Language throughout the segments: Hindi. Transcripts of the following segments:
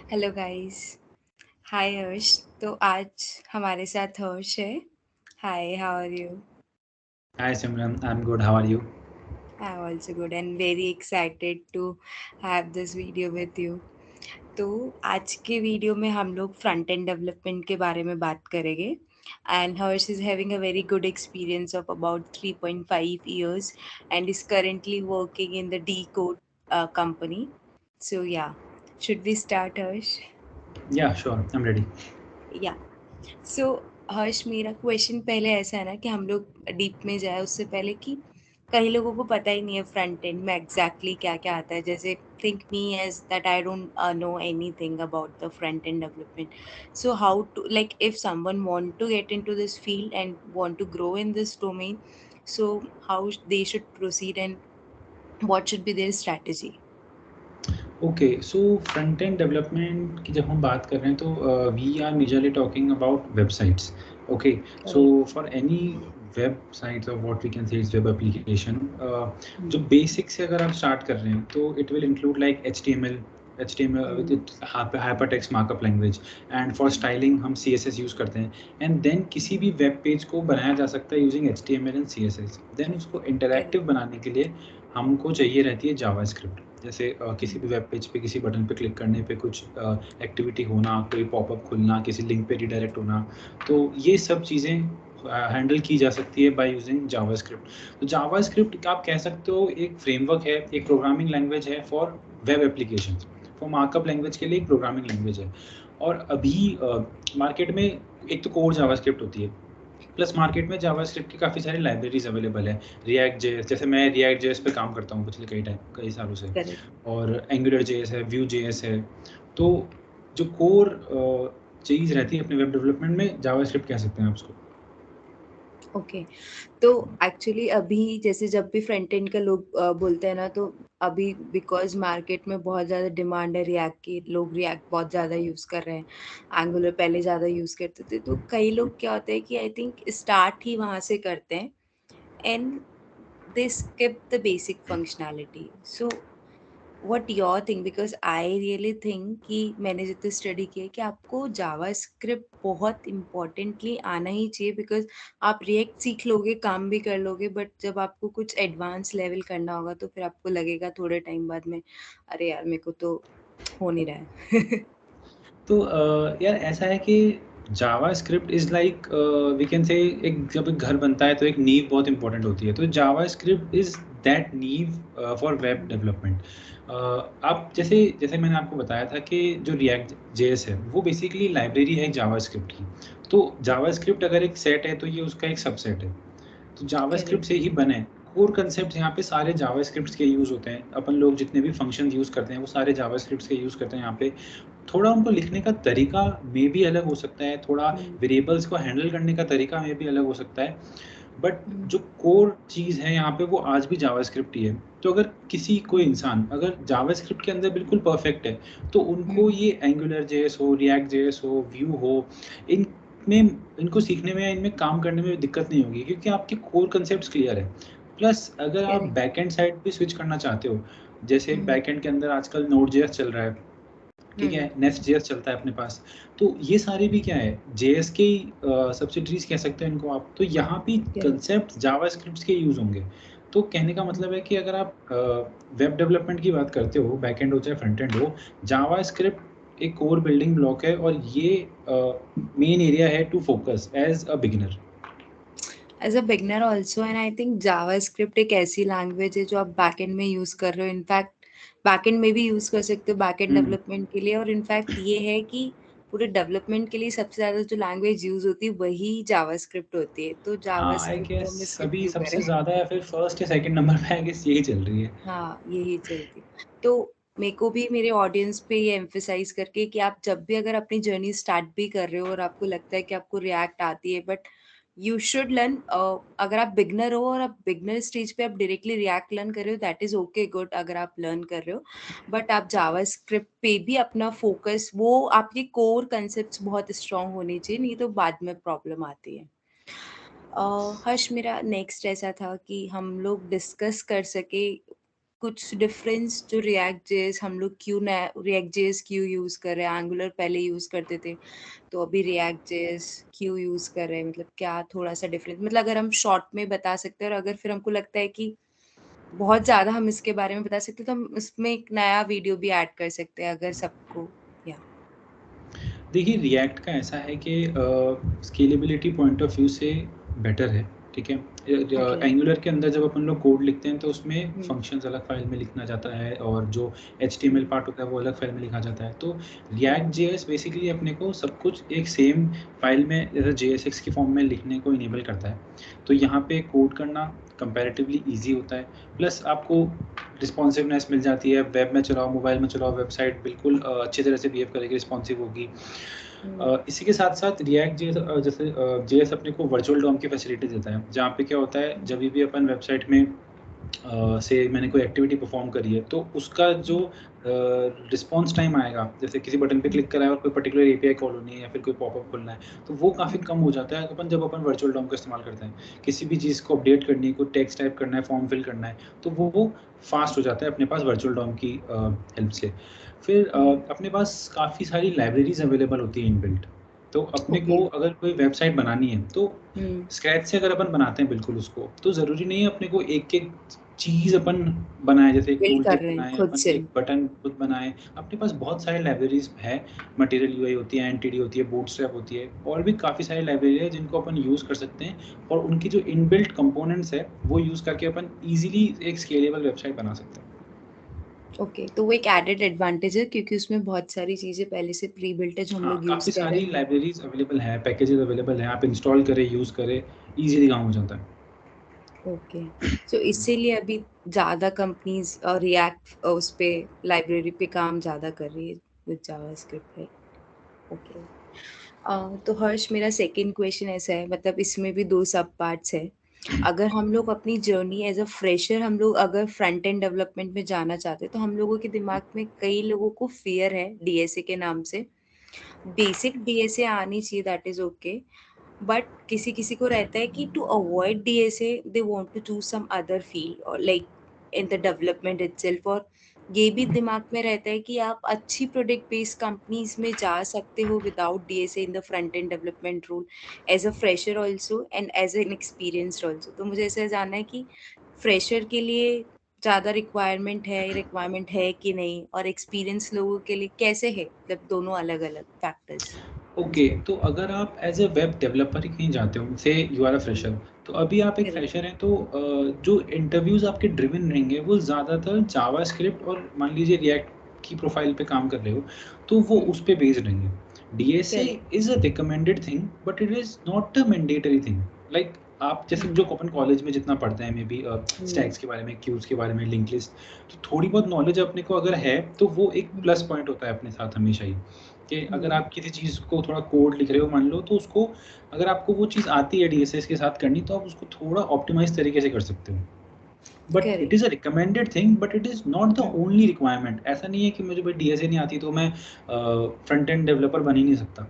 Hello guys. हाय हर्ष। तो आज हमारे साथ हर्ष है। Hi, how are you? Hi Simran, I'm good. How are you? I am also good and very excited to have this video with you. तो आज के वीडियो में हम लोग फ्रंट एंड डेवलपमेंट के बारे में बात करेंगे। And Harsh is having a very good experience of about 3.5 years and is currently working in the Decode company. So yeah, should we start, Harsh? Yeah, sure. I'm ready. या सो हर्ष, मेरा क्वेश्चन पहले ऐसा है ना कि हम लोग डीप में जाए उससे पहले कि कई लोगों को पता ही नहीं है फ्रंट एंड में एग्जैक्टली क्या क्या आता है। जैसे think me as that I don't know anything about the front end development. So how to, like if someone want to get into this field and want to grow in this domain, so how they should proceed and what should be their strategy? Okay, so front end development की जब हम बात कर रहे हैं तो we are majorly talking about websites. Okay, so correct. for any websites or what we can say is web application, जो basic से अगर आप start कर रहे हैं तो it will include like HTML with its hypertext markup language, and for styling हम CSS use करते हैं, and then किसी भी web page को बनाया जा सकता है using HTML and CSS. Then उसको interactive करेक्ट। बनाने के लिए हमको चाहिए रहती है जावास्क्रिप्ट। जैसे किसी भी वेब पेज पे किसी बटन पे क्लिक करने पे कुछ एक्टिविटी होना, कोई पॉपअप खुलना, किसी लिंक पे रिडायरेक्ट होना, तो ये सब चीज़ें हैंडल की जा सकती है बाय यूजिंग जावास्क्रिप्ट। तो जावास्क्रिप्ट आप कह सकते हो एक फ्रेमवर्क है, एक प्रोग्रामिंग लैंग्वेज है for web applications. For markup language के लिए एक प्रोग्रामिंग लैंग्वेज है। और अभी मार्केट में एक तो कोर जावास्क्रिप्ट होती है, प्लस मार्केट में जावास्क्रिप्ट की काफ़ी सारी लाइब्रेरीज अवेलेबल है। रिएक्ट जेएस, जैसे मैं रिएक्ट जेएस पे काम करता हूँ पिछले कई सालों से, करेक्ट। और एंगुलर जेएस है, व्यू जेएस है। तो जो कोर चीज़ रहती है अपने वेब डेवलपमेंट में, जावास्क्रिप्ट कह सकते हैं आप उसको। ओके। तो एक्चुअली अभी जैसे जब भी फ्रंट एंड का लोग बोलते हैं ना, तो अभी बिकॉज मार्केट में बहुत ज़्यादा डिमांड है रिएक्ट की, लोग रिएक्ट बहुत ज़्यादा यूज़ कर रहे हैं। एंगुलर पहले ज़्यादा यूज़ करते थे, तो कई लोग क्या होता है कि आई थिंक स्टार्ट ही वहाँ से करते हैं and they skip the basic functionality. So what your think, because I really think कि मैंने जितने स्टडी किया है कि आपको जावास्क्रिप्ट बहुत इम्पोर्टेंटली आना ही चाहिए, बिकॉज आप रिएक्ट सीख लोगे, काम भी कर लोगे, बट जब आपको कुछ एडवांस लेवल करना होगा तो फिर आपको लगेगा थोड़े टाइम बाद में, अरे यार मेरे को तो हो नहीं रहा है। तो यार ऐसा है कि JavaScript is like, we can say, एक जब एक घर बनता है तो एक नींव बहुत इंपॉर्टेंट होती है। तो जावास्क्रिप्ट इज़ दैट नींव फॉर वेब डेवलपमेंट। आप जैसे जैसे मैंने आपको बताया था कि जो रिएक्ट जेएस है वो बेसिकली लाइब्रेरी है जावास्क्रिप्ट की। तो जावास्क्रिप्ट अगर एक सेट है तो ये उसका एक सबसेट है। तो जावास्क्रिप्ट से करेक्ट। ही बने कोर कंसेप्ट। यहाँ पे सारे जावास्क्रिप्ट के यूज़ होते हैं। अपन लोग जितने भी फंक्शन यूज़ करते हैं वो सारे जावास्क्रिप्ट के यूज़ करते हैं यहाँ पे। थोड़ा उनको लिखने का तरीका में भी अलग हो सकता है, थोड़ा वेरिएबल्स को हैंडल करने का तरीका में भी अलग हो सकता है, बट जो कोर चीज़ है यहाँ पे वो आज भी जावास्क्रिप्ट ही है। तो अगर किसी कोई इंसान अगर जावास्क्रिप्ट के अंदर बिल्कुल परफेक्ट है तो उनको ये एंगुलर जेएस हो, रिएक्ट जेएस हो, व्यू हो, इनमें इनको सीखने में या इनमें काम करने में दिक्कत नहीं होगी, क्योंकि आपके कोर कंसेप्ट क्लियर है। प्लस अगर आप करेक्ट। बैकएंड साइड भी स्विच करना चाहते हो, जैसे बैकएंड के अंदर आजकल नोड जेएस चल रहा है, ठीक है, नेक्स्ट जेएस चलता है अपने पास। तो ये सारे भी क्या है, जेएस के सब्सिडरीज कह सकते हैं इनको आप। तो यहाँ भी करेक्ट। कंसेप्ट जावास्क्रिप्ट के यूज़ होंगे। तो कहने का मतलब है कि अगर आप वेब डेवलपमेंट की बात करते हो, बैकएंड हो चाहे फ्रंट एंड हो, जावास्क्रिप्ट एक कोर बिल्डिंग ब्लॉक है, और ये मेन एरिया है to focus as a beginner. As a beginner also, and I think JavaScript एक ऐसी लैंग्वेज है जो आप बैकएंड में यूज कर रहे हो, इनफैक्ट बैकएंड में भी यूज कर सकते हो बैकएंड हम्म। डेवलपमेंट के लिए। और इनफैक्ट ये है कि पूरे डेवलपमेंट के लिए सबसे ज्यादा जो लैंग्वेज यूज होती है वही जावास्क्रिप्ट होती है, तो हाँ, आई जावास्क्रिप्ट को गेस हम स्किप अभी क्यों सबसे करें? ज़्यादा या फिर फर्स्ट या सेकंड नंबर पे आई गेस यही चल रही है। हाँ, यही चलती है। तो मेरे को भी मेरे ऑडियंस पे ये एम्फसाइज़ करके कि आप जब भी अगर अपनी जर्नी स्टार्ट भी कर रहे हो और आपको लगता है कि आपको रिएक्ट आती है, बट यू शुड लर्न। अगर आप बिगिनर हो और आप बिगिनर स्टेज पे आप डायरेक्टली रिएक्ट लर्न कर रहे हो, दैट इज़ ओके, गुड अगर आप लर्न कर रहे हो। बट आप जावास्क्रिप्ट पे भी अपना फ़ोकस, वो आपके कोर कांसेप्ट्स बहुत स्ट्रॉन्ग होने चाहिए, नहीं तो बाद में प्रॉब्लम आती है। हर्ष, मेरा नेक्स्ट ऐसा था कि हम लोग डिस्कस कर सके कुछ डिफरेंस जो रिएक्ट जेएस हम लोग क्यों नया रिएक्ट जेएस क्यों यूज कर रहे हैं, एंगुलर पहले यूज करते थे तो अभी रिएक्ट जेएस क्यों यूज कर रहे हैं, मतलब क्या थोड़ा सा डिफरेंस, मतलब अगर हम शॉर्ट में बता सकते हैं और अगर फिर हमको लगता है कि बहुत ज्यादा हम इसके बारे में बता सकते हैं तो हम इसमें एक नया वीडियो भी ऐड कर सकते हैं अगर सबको या देखिए रिएक्ट का ऐसा है कि स्केलेबिलिटी पॉइंट ऑफ व्यू से बेटर है, ठीक है। ओके। एंगुलर के अंदर जब अपन लोग कोड लिखते हैं तो उसमें हम्म फंक्शंस अलग फाइल में लिखना जाता है और जो एचटीएमएल पार्ट होता है वो अलग फाइल में लिखा जाता है। तो रिएक्ट जेएस बेसिकली अपने को सब कुछ एक सेम फाइल में जैसे जेएसएक्स की फॉर्म में लिखने को इनेबल करता है। तो यहाँ पे कोड करना कंपैरेटिवली ईजी होता है, प्लस आपको रिस्पॉन्सिवनेस मिल जाती है। वेब में चलाओ, मोबाइल में चलाओ, वेबसाइट बिल्कुल अच्छी तरह से बिहेव करेगी, रिस्पॉन्सिव होगी। हम्म इसी के साथ साथ रिएक्ट जेएस जैसे जेएस अपने को वर्चुअल डॉम की फैसिलिटी देता है, जहाँ पे क्या होता है जब भी अपन वेबसाइट में से मैंने कोई एक्टिविटी परफॉर्म करी है तो उसका जो हम्म रिस्पॉन्स टाइम आएगा, जैसे किसी बटन पे क्लिक करा है और कोई पर्टिकुलर एपीआई कॉल होनी है या फिर कोई पॉपअप खुलना है, तो वो काफ़ी हम्म कम हो जाता है जब अपन वर्चुअल डॉम का इस्तेमाल करते हैं। किसी भी चीज़ को अपडेट करनी है, कोई टेक्स्ट टाइप करना है, फॉर्म फिल करना है, तो वो फास्ट हो जाता है अपने पास वर्चुअल डॉम की हेल्प से। फिर अपने पास काफ़ी सारी लाइब्रेरीज अवेलेबल होती है इनबिल्ट। तो अपने ओके। को अगर कोई वेबसाइट बनानी है तो हम्म स्क्रैच से अगर अपन बनाते हैं बिल्कुल उसको, तो ज़रूरी नहीं है अपने को एक-एक चीज़ अपन बनाएँ, जैसे एक बिल्ड टूल कर टिप रहे हैं बनाएँ, खुद अपन से। एक बटन खुद बनाएँ। अपने पास बहुत सारे लाइब्रेरीज़ है, मटीरियल यूआई होती है, एनटीडी होती है, बूटस्ट्रैप होती है, और भी काफ़ी सारी लाइब्रेरी है जिनको अपन यूज़ कर सकते हैं और उनकी जो इनबिल्ट कंपोनेंट्स है, वो यूज़ करके अपन ईज़िली एक स्केलेबल वेबसाइट बना सकते हैं। ओके, तो वो एक एडेड एडवांटेज है क्योंकि उसमें बहुत सारी चीजें पहले से प्री बिल्ट है जो हम हाँ, लोग यूज काफ़ी कर रहे सारी हैं। लाइब्रेरीज़ अवेलेबल हैं, पैकेजेज़ अवेलेबल हैं, आप इंस्टॉल करें, यूज़ करें, ईज़िली काम हो जाता है। ओके, सो इसीलिए अभी ज्यादा कंपनीज रिएक्ट उस पे लाइब्रेरी पे काम ज्यादा कर रही है विद जावास्क्रिप्ट, राइट? ओके। तो हर्ष, मेरा सेकंड क्वेश्चन ऐसा है, मतलब इसमें भी दो सब पार्ट्स है। अगर हम लोग अपनी जर्नी एज अ फ्रेशर हम लोग अगर फ्रंट एंड डेवलपमेंट में जाना चाहते हैं तो हम लोगों के दिमाग में कई लोगों को फियर है डीएसए के नाम से। बेसिक डीएसए आनी चाहिए, दैट इज ओके, बट किसी किसी को रहता है कि to avoid DSA they want to choose some other field और like in the development itself, और ये भी दिमाग में रहता है कि आप अच्छी प्रोडक्ट बेस्ड कंपनीज में जा सकते हो without DSA in the front end development role as a fresher also and as an experienced also. तो मुझे ऐसा जानना है कि फ्रेशर के लिए ज़्यादा रिक्वायरमेंट है कि नहीं, और एक्सपीरियंस लोगों के लिए कैसे है, मतलब दोनों अलग अलग फैक्टर्स। ओके, तो अगर आप एज़ अ वेब डेवलपर ही कहीं जाते हो, से यू आर अ फ्रेशर, तो अभी आप एक करेक्ट। फ्रेशर हैं, तो जो इंटरव्यूज़ आपके ड्रिवन रहेंगे, वो ज़्यादातर जावास्क्रिप्ट और मान लीजिए रिएक्ट की प्रोफ़ाइल पे काम कर रहे हो, तो वो उस पे बेस्ड रहेंगे। DSA correct. Is a recommended thing, but it is not a mandatory thing. Like आप जैसे जो अपन कॉलेज में जितना पढ़ते हैं, मे बी स्टैक्स के बारे में, क्यूज़ के बारे में, लिंक्ड लिस्ट, तो थोड़ी बहुत नॉलेज अपने को अगर है, तो वो एक प्लस पॉइंट होता है अपने साथ हमेशा ही। कि अगर आप किसी चीज़ को थोड़ा कोड लिख रहे हो मान लो, तो उसको अगर आपको वो चीज़ आती है डीएसएस के साथ करनी, तो आप उसको थोड़ा ऑप्टिमाइज़ तरीके से कर सकते हो। But it correct. Is a recommended thing, but it is not the only requirement. ऐसा नहीं है कि मुझे भाई डीएसए नहीं आती तो मैं फ्रंट एंड डेवलपर बन ही नहीं सकता।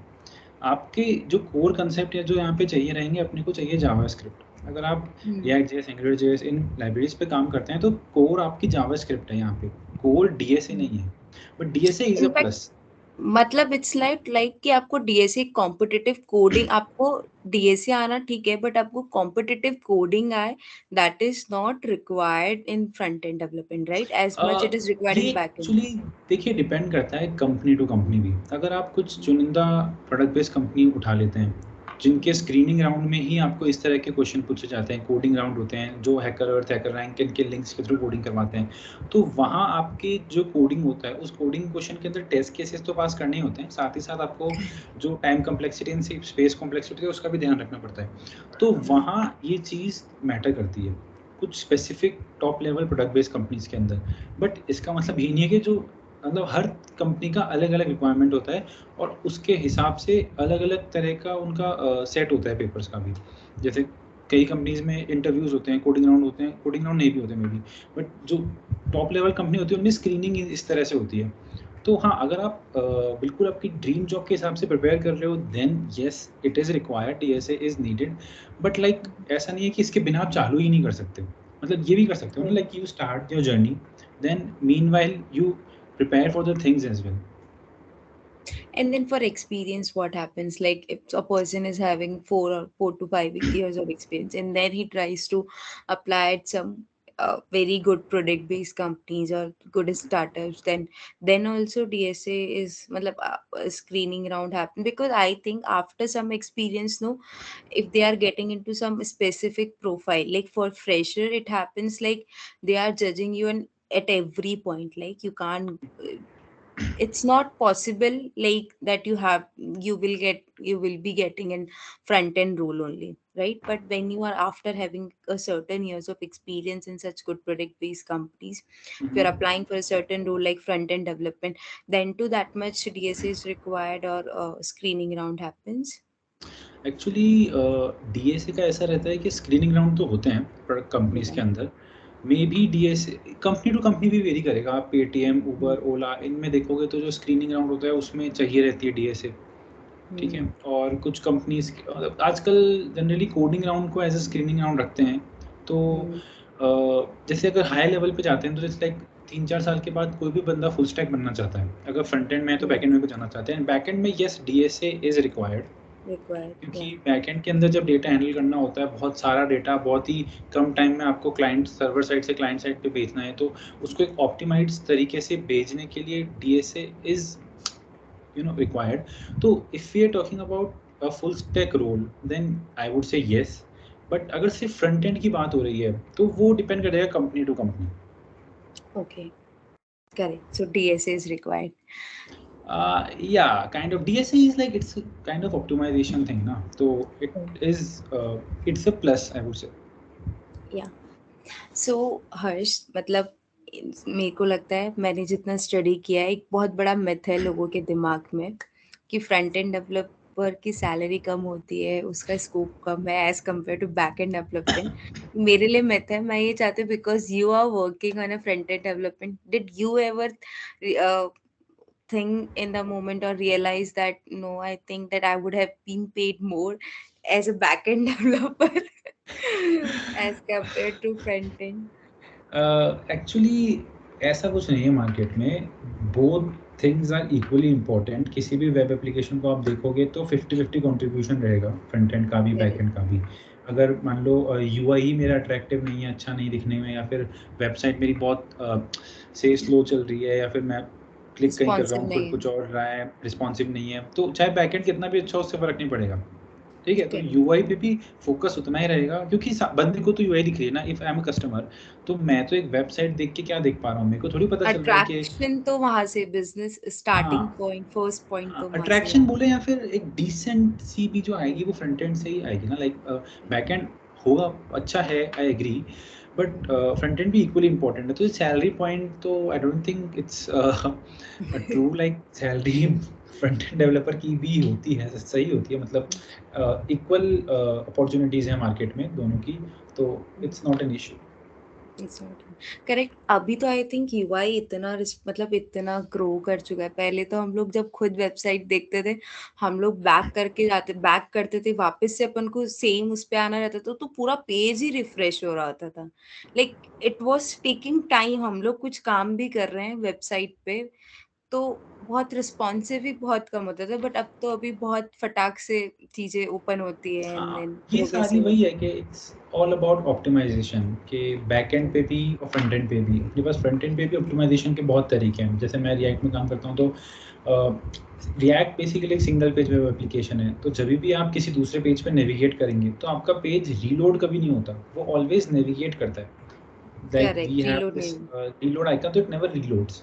आपके जो कोर कांसेप्ट है जो यहाँ पे चाहिए रहेंगे, अपने को चाहिए जावास्क्रिप्ट। अगर आप रिएक्ट जेएस, एंगुलर जेएस इन लाइब्रेरीज़ पे काम करते हैं, तो कोर आपकी जावास्क्रिप्ट है यहाँ पे, कोर डीएसए नहीं है। But DSA is a in fact plus. मतलब इट्स लाइक कि आपको डीएसए कॉम्पिटिटिव कोडिंग, आपको डीएसए आना ठीक है बट आपको कॉम्पिटिटिव कोडिंग आए, that is not required in front end development, right, as much it is required ये इन बैक एंड। एक्चुअली देखिए डिपेंड करता है कंपनी टू कंपनी भी। अगर आप कुछ चुनिंदा प्रोडक्ट बेस्ड कंपनी उठा लेते हैं, जिनके स्क्रीनिंग राउंड में ही आपको इस तरह के क्वेश्चन पूछे जाते हैं, कोडिंग राउंड होते हैं, जो हैकर अर्थ, हैकर रैंक इनके लिंक्स के थ्रू कोडिंग करवाते हैं, तो वहाँ आपके जो कोडिंग होता है, उस कोडिंग क्वेश्चन के अंदर टेस्ट केसेस तो पास करने ही होते हैं, साथ ही साथ आपको जो time complexity and space complexity है उसका भी ध्यान रखना पड़ता है। तो वहाँ ये चीज़ मैटर करती है कुछ specific top level product based companies के अंदर। बट इसका मतलब ये नहीं है कि जो मतलब हर कंपनी का अलग अलग रिक्वायरमेंट होता है और उसके हिसाब से अलग अलग तरह का उनका सेट होता है पेपर्स का भी। जैसे कई कंपनीज में इंटरव्यूज होते हैं, कोडिंग राउंड होते हैं, कोडिंग राउंड नहीं भी होते मे बी, बट जो टॉप लेवल कंपनी होती है उनमें स्क्रीनिंग इस तरह से होती है। तो हाँ, अगर आप बिल्कुल आपकी ड्रीम जॉब के हिसाब से प्रिपेयर कर रहे हो, then yes it is required, DSA is needed. But like ऐसा नहीं है कि इसके बिना आप चालू ही नहीं कर सकते। मतलब ये भी कर सकते हो ना, like you start your journey then meanwhile you prepare for the things as well. And then for experience, what happens? Like if a person is having 4 to 5 years of experience, and then he tries to apply at some very good product-based companies or good startups, then also DSA is, matlab, a screening round happen, because I think after some experience, no, if they are getting into some specific profile, like for fresher, it happens like they are judging you and at every point, like you can't, it's not possible like that you will be getting an front end role only, right? But when you are after having a certain years of experience in such good product based companies, if you're Mhm. applying for a certain role like front end development, then to that much DSA is required, or screening round happens. Actually DSA का ऐसा रहता है कि स्क्रीनिंग राउंड तो होते हैं प्रोडक्ट कंपनीज के Yeah. अंदर। Maybe DSA company to company भी वेरी करेगा। आप पेटीएम, Hmm. उबर, ओला इनमें देखोगे तो जो स्क्रीनिंग राउंड होता है उसमें चाहिए रहती है डीएसए। ठीक है? Hmm. और कुछ कंपनीज आजकल जनरली कोडिंग राउंड को एज ए स्क्रीनिंग राउंड रखते हैं। तो Hmm. जैसे अगर हाई लेवल पे जाते हैं तो जैसे लाइक 3-4 साल के बाद कोई भी बंदा फुल स्टैक बनना चाहता है। अगर फ्रंट एंड में है तो बैक Yeah. एंड में भी जाना चाहते हैं। बैक एंड में yes DSA is required, Required. क्योंकि Yeah. बैकएंड के अंदर जब डेटा हैंडल करना होता है, बहुत सारा डेटा बहुत ही कम टाइम में आपको क्लाइंट सर्वर साइड से क्लाइंट साइड पे भेजना है, तो उसको एक ऑप्टिमाइज्ड तरीके से भेजने के लिए डीएसए इज़ रिक्वायर्ड। तो if we are talking about a full stack role, then I would say yes. But अगर सिर्फ फ्रंट एंड की बात हो रही है, तो वो डिपेंड करेगा company to company. Okay. Correct. So DSA is required. Yeah, kind of. DSA is like it's a kind of optimization thing, na. So it is it's a plus, I would say. Yeah. सो हर्ष, मतलब मेरे को लगता है मैंने जितना स्टडी किया है, एक बहुत बड़ा मिथ है लोगों के दिमाग में कि फ्रंट एंड डेवलपर की सैलरी कम होती है, उसका स्कोप कम है as compare to back end development. मेरे लिए मिथ है, मैं ये चाहती हूँ because you are working on a front end development, did you ever think in the moment or realize that no, I think that I would have been paid more as a back end developer as compared to front end? Actually ऐसा कुछ नहीं है मार्केट में। Both things are equally important. किसी भी वेब एप्लीकेशन को आप देखोगे तो 50-50 कंट्रीब्यूशन रहेगा, फ्रंट एंड का भी, बैक Correct. एंड का भी। अगर मान लो यूआई ही मेरा अट्रैक्टिव नहीं है, अच्छा नहीं दिखने में, या फिर वेबसाइट मेरी बहुत से स्लो चल रही है, या फिर मैं क्लिक कहीं कर रहा Responsive हूँ, कोई नहीं है। कुछ और रहा है, रिस्पॉन्सिव नहीं है, तो चाहे बैक एंड कितना भी अच्छा हो, उससे फ़र्क नहीं पड़ेगा। ठीक है? तो Correct. यूआई पे भी फ़ोकस उतना ही रहेगा, क्योंकि सा बंदे को तो यूआई दिख रही है ना। If I am a customer, तो मैं तो एक वेबसाइट देख के क्या देख पा रहा हूँ? मेरे को थोड़ी पता चल रहा है कि अट्रैक्शन तो वहां से, बिजनेस हाँ, स्टार्टिंग पॉइंट, फर्स्ट पॉइंट हाँ, तो वहां से अट्रैक्शन है। बोले या फिर एक डिसेंट सी भी जो आएगी वो फ्रंट एंड से ही आएगी ना। लाइक बैक एंड होगा, अच्छा है, I agree, but front end भी इक्वली इम्पोर्टेंट है। तो सैलरी पॉइंट तो I don't think it's true. Like salary front end developer की भी होती है, सही होती है, मतलब इक्वल अपॉर्चुनिटीज़ हैं मार्केट में दोनों की, तो it's not an issue. Correct. अभी तो आई थिंक यूआई इतना मतलब इतना ग्रो कर चुका है। पहले तो हम लोग जब खुद वेबसाइट देखते थे, हम लोग बैक करते थे, वापस से अपन को सेम उस पे आना रहता था, तो पूरा पेज ही रिफ्रेश हो रहा होता था। Like it was taking time, हम लोग कुछ काम भी कर रहे हैं वेबसाइट पे तो बहुत रिस्पॉन्सिव ही बहुत कम होता था, बट अब तो अभी बहुत फटाक से चीजें ओपन होती है एंड हाँ, देन ये सारी प्रोग्रेसिव वही होती है कि इट्स ऑल अबाउट ऑप्टिमाइज़ेशन, कि बैक एंड है। पे भी और फ्रंट एंड पे भी। अपने पास फ्रंट एंड पे भी ऑप्टिमाइज़ेशन के बहुत तरीके हैं। जैसे मैं रिएक्ट में काम करता हूँ, तो रिएक्ट बेसिकली एक सिंगल पेज वेब एप्लीकेशन है। तो जभी भी आप किसी दूसरे पेज पे नेविगेट करेंगे, तो आपका पेज रीलोड कभी नहीं होता, वो ऑलवेज़ नेविगेट करता है। Like we correct, have reload this नहीं। reload icon, तो it never reloads।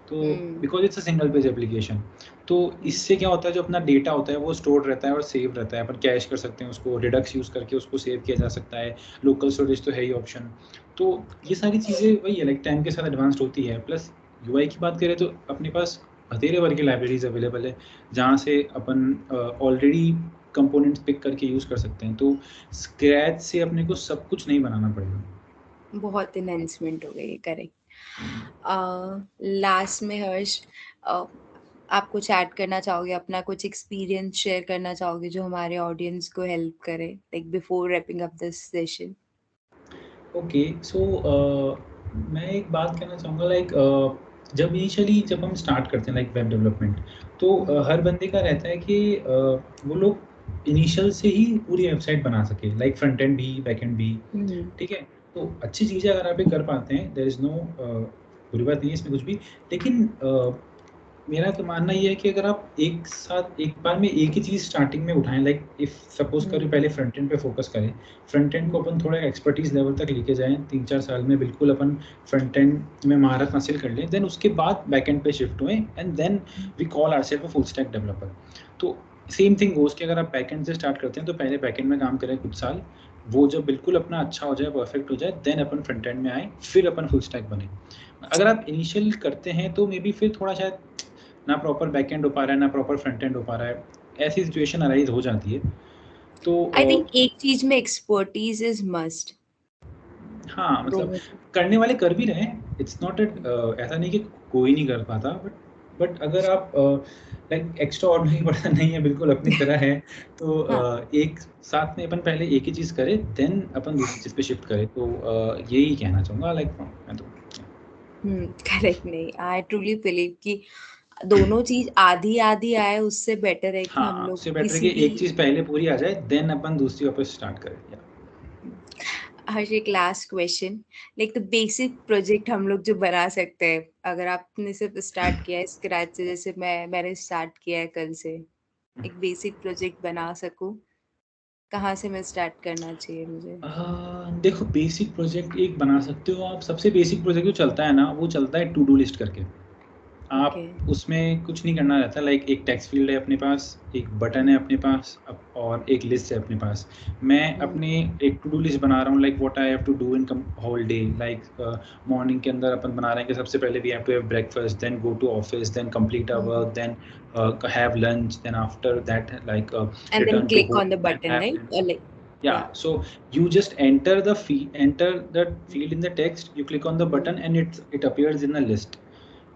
तो hmm. Because it's a single page application, तो इससे क्या होता है, जो अपना डेटा होता है वो स्टोर्ड रहता है और सेव रहता है। अपन कैश कर सकते हैं उसको, रिडक्स यूज़ करके उसको सेव किया जा सकता है। लोकल स्टोरेज तो है ही ऑप्शन। तो ये सारी चीज़ें वही है, लाइक टाइम के साथ एडवांस्ड होती है। प्लस यूआई की बात करें तो अपने पास बथेरे भर की लाइब्रेरीज़ अवेलेबल है, जहाँ से अपन ऑलरेडी कंपोनेंट्स पिक करके यूज़ कर सकते हैं। तो स्क्रैच से अपने को सब कुछ नहीं बनाना पड़ेगा। बहुत इन्हेंसमेंट हो गई, करेक्ट। लास्ट में हर्ष, अ, आप कुछ ऐड करना चाहोगे, अपना कुछ एक्सपीरियंस शेयर करना चाहोगे जो हमारे ऑडियंस को हेल्प करे, like before wrapping up this session? Okay, so मैं एक बात कहना चाहूँगा लाइक जब इनिशियली जब हम स्टार्ट करते हैं लाइक वेब डेवलपमेंट तो हर बंदे का रहता है कि वो लोग इनिशियल से ही पूरी वेबसाइट बना सके लाइक फ्रंट एंड भी बैक एंड भी, हम्म। ठीक है? तो अच्छी चीज़ है अगर आप ये कर पाते हैं, देयर इज़ नो बुरी बात नहीं है इसमें कुछ भी। लेकिन मेरा तो मानना ये है कि अगर आप एक साथ एक बार में एक ही चीज़ स्टार्टिंग में उठाएँ लाइक इफ सपोज़ करें हम्म। पहले फ्रंट एंड पे फ़ोकस करें। फ्रंट एंड को अपन थोड़ा एक्सपर्टीज़ लेवल तक लेके जाएँ, 3-4 साल में बिल्कुल अपन फ्रंट एंड में महारत हासिल कर लें, देन उसके बाद बैक एंड पे शिफ्ट हुए and then we call ourselves a full stack developer. तो सेम थिंग गोज़ कि अगर आप बैक एंड से स्टार्ट करते हैं तो पहले बैक एंड में काम करें कुछ साल, वो जब बिल्कुल अपना अच्छा हो जाए, परफेक्ट हो जाए, देन अपन फ्रंट एंड में आएँ, फिर अपन फुल स्टैक बनें। अगर आप इनिशियल करते हैं तो मेबी फिर थोड़ा शायद ना प्रॉपर बैक एंड हो पा रहा है, ना प्रॉपर फ्रंट एंड हो पा रहा है, ऐसी सिचुएशन अराइज़ हो जाती है। तो आई थिंक एक चीज में एक्सपर्टीज इज मस्ट। हाँ, मतलब दोनों चीज। करने वाले कर भी रहे हैं, इट्स नॉट ऐसा नहीं कि कोई नहीं कर पाता, बट अगर आप लाइक एक्स्ट्रा ऑर्डिनरी पर्सन नहीं है, बिल्कुल अपनी तरह है, तो हाँ। एक साथ में अपन पहले एक ही चीज़ करें, देन अपन दूसरी चीज़ पे शिफ्ट करें। तो यही कहना चाहूँगा लाइक मैं तो। करेक्ट। नहीं, आई ट्रूली बिलीव कि दोनों चीज आधी आधी आए उससे बेटर है कि हम हाँ, लोग उससे बेटर है किसी कि भी। एक चीज़ पहले पूरी आ जाए, देन अपन दूसरी वापस स्टार्ट करें। या हर एक last question, like the basic project हम लोग जो बना सकते हैं, अगर आपने सिर्फ स्टार्ट किया है स्क्रैच से, जैसे मैंने स्टार्ट किया है कल से, एक बेसिक प्रोजेक्ट बना सकूं, कहाँ से मैं स्टार्ट करना चाहिए मुझे? देखो बेसिक प्रोजेक्ट एक बना सकते हो आप। सबसे बेसिक प्रोजेक्ट जो चलता है ना, वो चलता है टू डू लिस्ट करके। ओके। आप उसमें कुछ नहीं करना रहता, लाइक एक टेक्स्ट फील्ड है अपने पास, एक बटन है अपने पास और एक लिस्ट है अपने पास। मैं अपने एक टू डू लिस्ट बना रहा हूँ like what I have to do in whole day. Like morning के अंदर अपन बना रहे हैं कि सबसे पहले we have to have breakfast, then go to office, then complete our work, then have lunch, then after that like and then return to click home, on the then button, have right? Dinner. Like, Yeah, yeah. so you just enter the field in the text, you click on the button and it appears in the list.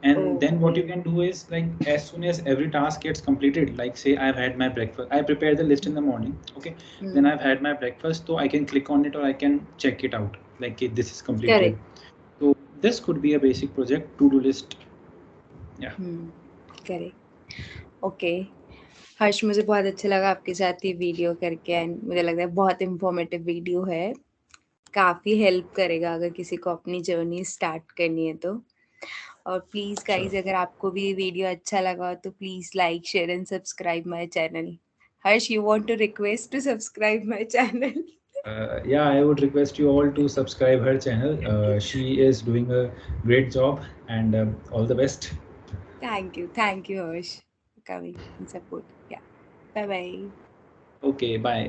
And then what okay. you can do is like as soon as every task gets completed, like say I've had my breakfast, I prepare the list in the morning, okay, then I've had my breakfast, so I can click on it or I can check it out like okay, this is completed. Correct. So this could be a basic project to do list. Yeah. Correct. Okay. Harsh, मुझे बहुत अच्छा लगा आपके साथ ये वीडियो करके, एंड मुझे लग रहा है बहुत इंफॉर्मेटिव वीडियो है, काफ़ी हेल्प करेगा अगर किसी को अपनी जर्नी स्टार्ट करनी है तो। और प्लीज़ Sure. गाइस, अगर आपको भी ये वीडियो अच्छा लगा हो तो please like, share and subscribe my channel. Harsh, you want to request to subscribe my channel? Yeah, I would request you all to subscribe her channel. She is doing a great job and all the best. Thank you Harsh, coming in support. या, बाय बाय। Okay, bye.